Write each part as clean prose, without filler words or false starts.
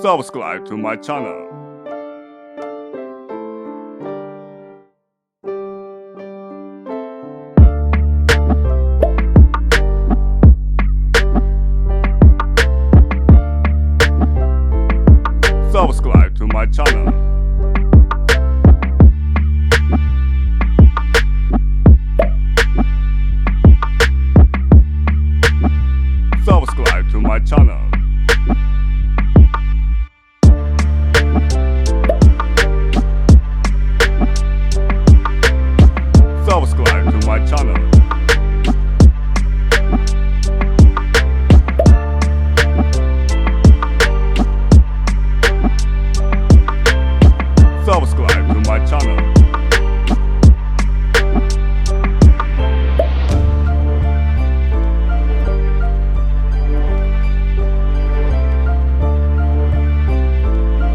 Subscribe to my channel. Subscribe to my channel. Subscribe to my channel. Subscribe to my channel. Subscribe to my channel.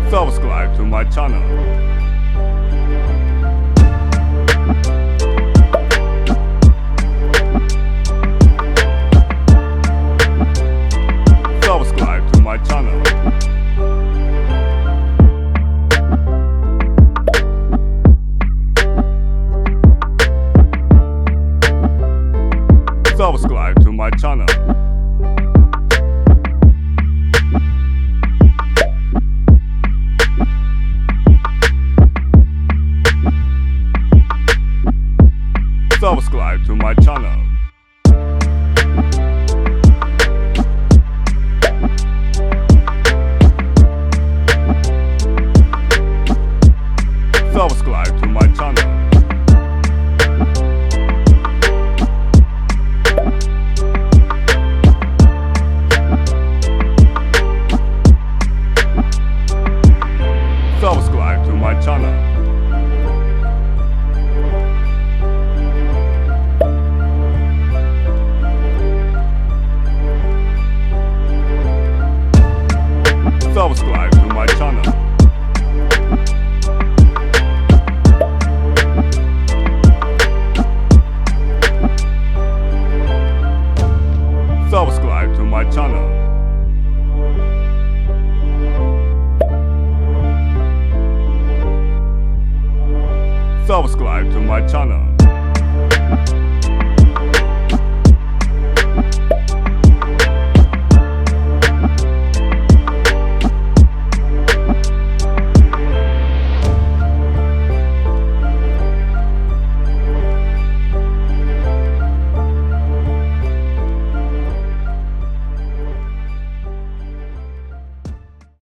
Subscribe to my channel. Subscribe to my channel. Subscribe to my channel. Subscribe to my channel. Subscribe to my channel. Subscribe to my channel. Subscribe to my channel. Subscribe to my channel. Subscribe to my channel.